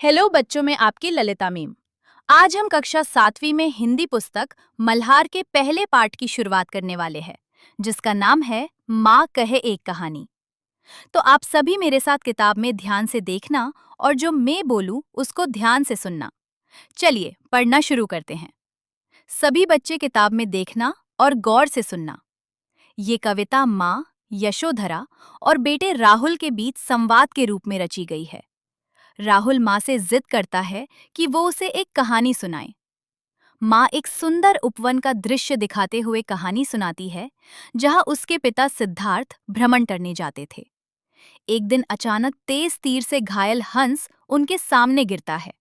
Hello बच्चों, में आपकी ललिता मैम। आज हम कक्षा 7वीं में हिंदी पुस्तक मल्हार के पहले पाठ की शुरुआत करने वाले हैं, जिसका नाम है माँ कहे एक कहानी। तो आप सभी मेरे साथ किताब में ध्यान से देखना और जो मैं बोलूं उसको ध्यान से सुनना। चलिए पढ़ना शुरू करते हैं। सभी बच्चे किताब में देखना और गौर से सुनना। ये कविता माँ यशोधरा और बेटे राहुल के बीच संवाद के रूप में रची गई है। राहुल माँ से जिद करता है कि वो उसे एक कहानी सुनाए। माँ एक सुंदर उपवन का दृश्य दिखाते हुए कहानी सुनाती है, जहाँ उसके पिता सिद्धार्थ भ्रमण करने जाते थे। एक दिन अचानक तेज तीर से घायल हंस उनके सामने गिरता है।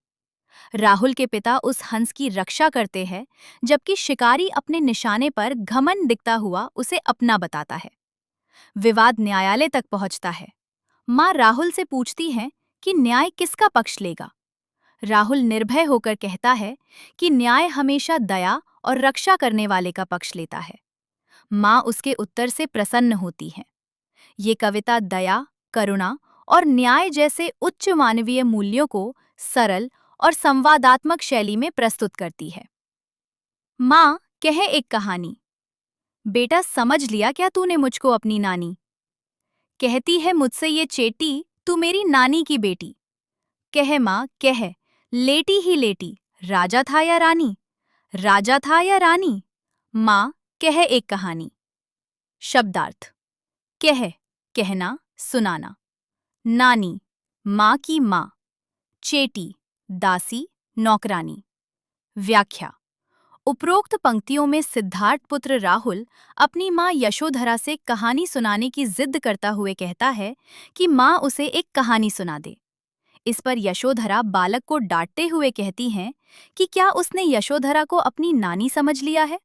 राहुल के पिता उस हंस की रक्षा करते हैं, जबकि शिकारी अपने निशाने पर घमंड दिखता हुआ उसे अपना बताता है। विवाद न्यायालय तक पहुंचता है। माँ राहुल से पूछती है कि न्याय किसका पक्ष लेगा। राहुल निर्भय होकर कहता है कि न्याय हमेशा दया और रक्षा करने वाले का पक्ष लेता है। माँ उसके उत्तर से प्रसन्न होती है। ये कविता दया, करुणा और न्याय जैसे उच्च मानवीय मूल्यों को सरल और संवादात्मक शैली में प्रस्तुत करती है। माँ कहे एक कहानी। बेटा, समझ लिया क्या तूने मुझको अपनी नानी? कहती है मुझसे ये चेटी, तू मेरी नानी की बेटी। कह माँ कह, लेटी ही लेटी, राजा था या रानी? राजा था या रानी? माँ कह एक कहानी। शब्दार्थ। कह, कहना, सुनाना। नानी, माँ की माँ। चेटी, दासी, नौकरानी। व्याख्या। उपरोक्त पंक्तियों में सिद्धार्थ पुत्र राहुल अपनी माँ यशोधरा से कहानी सुनाने की जिद करता हुए कहता है कि माँ उसे एक कहानी सुना दे। इस पर यशोधरा बालक को डांटते हुए कहती हैं कि क्या उसने यशोधरा को अपनी नानी समझ लिया है।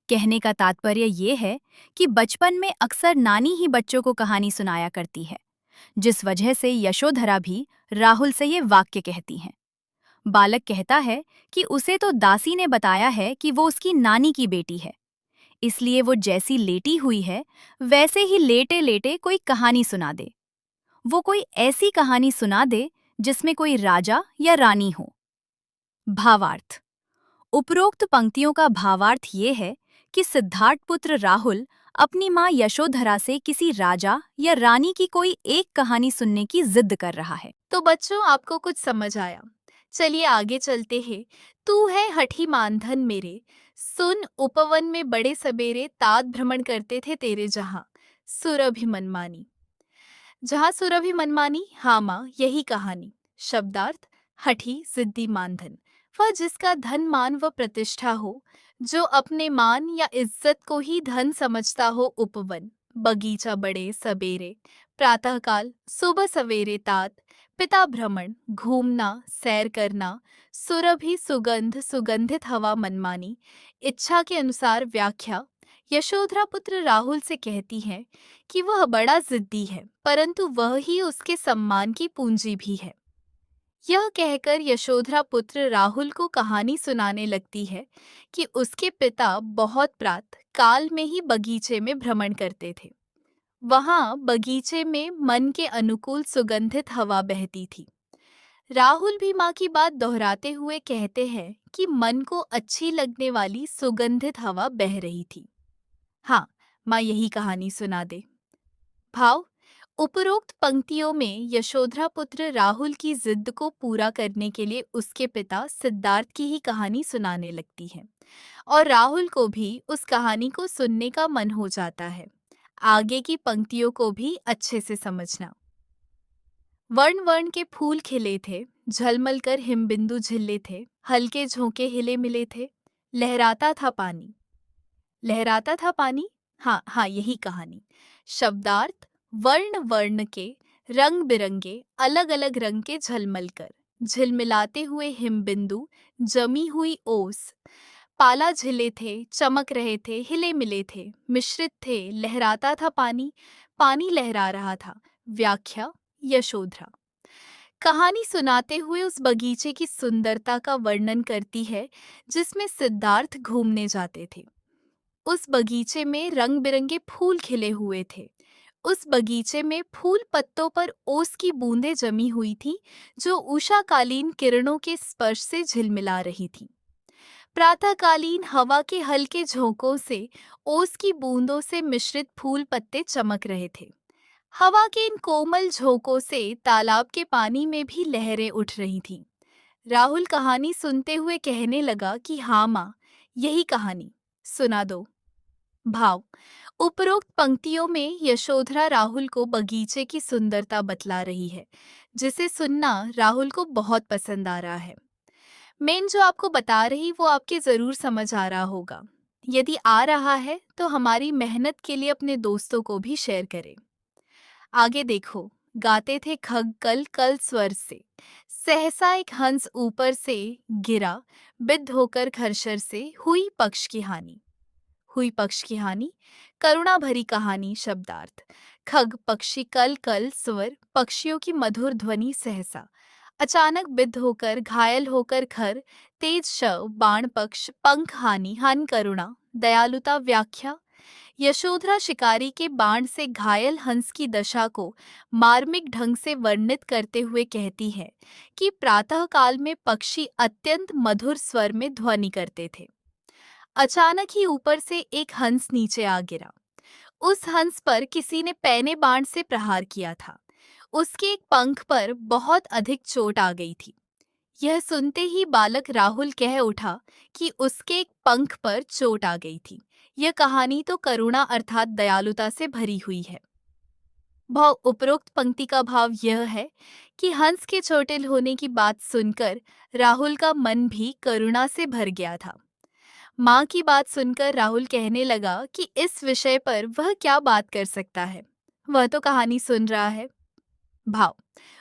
कहने का तात्पर्य ये है कि बचपन में अक्सर नानी ही बच्चों को कहानी सुनाया करती है, जिस वजह से यशोधरा भी राहुल से ये वाक्य कहती हैं। बालक कहता है कि उसे तो दासी ने बताया है कि वो उसकी नानी की बेटी है, इसलिए वो जैसी लेटी हुई है वैसे ही लेटे लेटे कोई कहानी सुना दे। वो कोई ऐसी कहानी सुना दे जिसमें कोई राजा या रानी हो। भावार्थ। उपरोक्त पंक्तियों का भावार्थ ये है कि सिद्धार्थ पुत्र राहुल अपनी माँ यशोधरा से किसी राजा या रानी की कोई एक कहानी सुनने की जिद कर रहा है। तो बच्चों, आपको कुछ समझ आया? चलिए आगे चलते हैं। तू है हठी मानधन मेरे, सुन उपवन में बड़े सबेरे तात भ्रमण करते थे तेरे जहाँ, सुरभि मनमानी। जहाँ सुरभि मनमानी, हाँ माँ, यही कहानी। शब्दार्थ। हठी जिद्दी मानधन, वह जिसका धन मान व प्रतिष्ठा हो, जो अपने मान या इज्जत को ही धन समझता हो। उपवन, बगीचा बड़े सबेरे, प्रातःकाल, सुबह सवेरे तात, पिता भ्रमण, घूमना, सैर करना, सुरभि सुगंध, सुगंधित हवा मनमानी। इच्छा के अनुसार। व्याख्या। यशोधरा पुत्र राहुल से कहती है कि वह बड़ा जिद्दी है, परंतु वह ही उसके सम्मान की पूंजी भी है। यह कहकर यशोधरा पुत्र राहुल को कहानी सुनाने लगती है कि उसके पिता बहुत प्रातः काल में ही बगीचे में भ्रमण करते थे। वहां बगीचे में मन के अनुकूल सुगंधित हवा बहती थी। राहुल भी माँ की बात दोहराते हुए कहते हैं कि मन को अच्छी लगने वाली सुगंधित हवा बह रही थी। हाँ, माँ यही कहानी सुना दे। भाव। उपरोक्त पंक्तियों में यशोधरा पुत्र राहुल की जिद को पूरा करने के लिए उसके पिता सिद्धार्थ की ही कहानी सुनाने लगती है और राहुल को भी उस कहानी को सुनने का मन हो जाता है। आगे की पंक्तियों को भी अच्छे से समझना। वर्ण वर्ण के फूल खिले थे, झलमल कर हिमबिंदु झिल्ले थे, हल्के झोंके हिले मिले थे, लहराता था पानी। लहराता था पानी, हाँ हाँ, यही कहानी। शब्दार्थ। वर्ण वर्ण के, रंग बिरंगे, अलग अलग रंग के झलमल कर, झिलमिलाते हुए हिमबिंदु, जमी हुई ओस, पाला झिले थे, चमक रहे थे, हिले मिले थे, मिश्रित थे, लहराता था पानी, पानी लहरा रहा था। व्याख्या। यशोधरा कहानी सुनाते हुए उस बगीचे की सुंदरता का वर्णन करती है जिसमें सिद्धार्थ घूमने जाते थे। उस बगीचे में रंग बिरंगे फूल खिले हुए थे। उस बगीचे में फूल पत्तों पर ओस की बूंदें जमी हुई थी, जो उषाकालीन किरणों के स्पर्श से झिलमिला रही थी। प्रातःकालीन हवा के हल्के झोंकों से ओस की बूंदों से मिश्रित फूल पत्ते चमक रहे थे। हवा के इन कोमल झोंकों से तालाब के पानी में भी लहरें उठ रही थीं। राहुल कहानी सुनते हुए कहने लगा कि हाँ माँ, यही कहानी सुना दो। भाव। उपरोक्त पंक्तियों में यशोधरा राहुल को बगीचे की सुंदरता बतला रही है, जिसे सुनना राहुल को बहुत पसंद आ रहा है। मैं जो आपको बता रही वो आपके जरूर समझ आ रहा होगा। यदि आ रहा है तो हमारी मेहनत के लिए अपने दोस्तों को भी शेयर करें। आगे देखो। गाते थे खग कल कल स्वर से, सहसा एक हंस ऊपर से गिरा, बिद्ध होकर खरशर से हुई पक्ष की हानि। हुई पक्ष की हानि, करुणा भरी कहानी। शब्दार्थ। खग पक्षी, कल कल स्वर, पक्षियों की मधुर ध्वनि। सहसा अचानक, बिद्ध होकर, घायल होकर खर, तेज शव, बाण पक्ष, पंख हानि, हन करुणा, दयालुता। व्याख्या। यशोधरा शिकारी के बाण से घायल हंस की दशा को मार्मिक ढंग से वर्णित करते हुए कहती है कि प्रातःकाल में पक्षी अत्यंत मधुर स्वर में ध्वनि करते थे। अचानक ही ऊपर से एक हंस नीचे आ गिरा। उस हंस पर किसी ने पैने बाण से प्रहार किया था। उसके एक पंख पर बहुत अधिक चोट आ गई थी। यह सुनते ही बालक राहुल कह उठा कि उसके एक पंख पर चोट आ गई थी। यह कहानी तो करुणा अर्थात दयालुता से भरी हुई है। भाव। उपरोक्त पंक्ति का भाव यह है कि हंस के चोटिल होने की बात सुनकर राहुल का मन भी करुणा से भर गया था। माँ की बात सुनकर राहुल कहने लगा कि इस विषय पर वह क्या बात कर सकता है, वह तो कहानी सुन रहा है। भाव।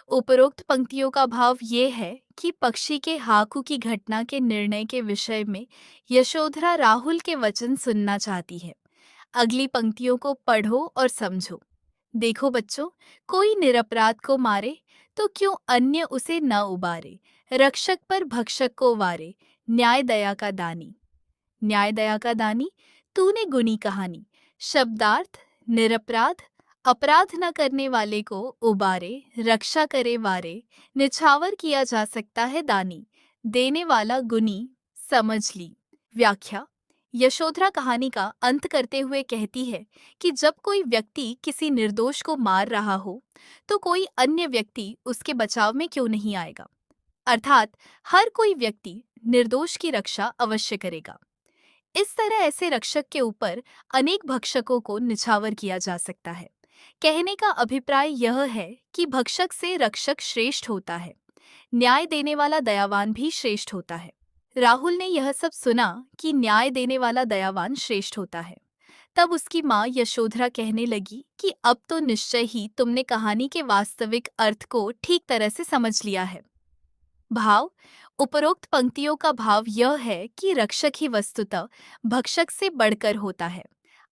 उपरोक्त पंक्तियों का भाव ये है कि पक्षी के हाकू की घटना के निर्णय के विषय में यशोधरा राहुल के वचन सुनना चाहती है। अगली पंक्तियों को पढ़ो और समझो। देखो बच्चों, कोई निरपराध को मारे तो क्यों अन्य उसे न उबारे, रक्षक पर भक्षक को वारे, न्याय दया का दानी। न्याय दया का दानी, तूने गुनी कहानी। शब्दार्थ। निरपराध, अपराध न करने वाले को उबारे, रक्षा करे वारे, निछावर किया जा सकता है दानी, देने वाला गुनी। समझ ली। व्याख्या। यशोधरा कहानी का अंत करते हुए कहती है कि जब कोई व्यक्ति किसी निर्दोष को मार रहा हो तो कोई अन्य व्यक्ति उसके बचाव में क्यों नहीं आएगा। अर्थात हर कोई व्यक्ति निर्दोष की रक्षा अवश्य करेगा। इस तरह ऐसे रक्षक के ऊपर अनेक भक्षकों को निछावर किया जा सकता है। कहने का अभिप्राय यह है कि भक्षक से रक्षक श्रेष्ठ होता है, न्याय देने वाला दयावान भी श्रेष्ठ होता है। राहुल ने यह सब सुना कि न्याय देने वाला दयावान श्रेष्ठ होता है। तब उसकी माँ यशोधरा कहने लगी कि अब तो निश्चय ही तुमने कहानी के वास्तविक अर्थ को ठीक तरह से समझ लिया है। भाव। उपरोक्त पंक्तियों का भाव यह है कि रक्षक ही वस्तुतः भक्षक से बढ़कर होता है।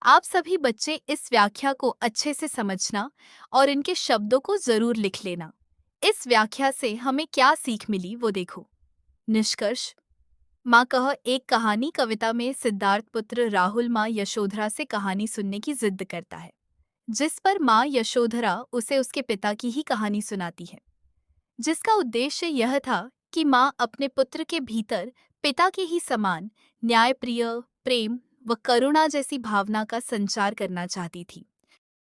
आप सभी बच्चे इस व्याख्या को अच्छे से समझना और इनके शब्दों को जरूर लिख लेना। इस व्याख्या से हमें क्या सीख मिली वो देखो। निष्कर्ष। माँ कह एक कहानी कविता में सिद्धार्थ पुत्र राहुल माँ यशोधरा से कहानी सुनने की जिद करता है, जिस पर माँ यशोधरा उसे उसके पिता की ही कहानी सुनाती है, जिसका उद्देश्य यह था कि माँ अपने पुत्र के भीतर पिता के ही समान न्यायप्रिय, प्रेम व करुणा जैसी भावना का संचार करना चाहती थी।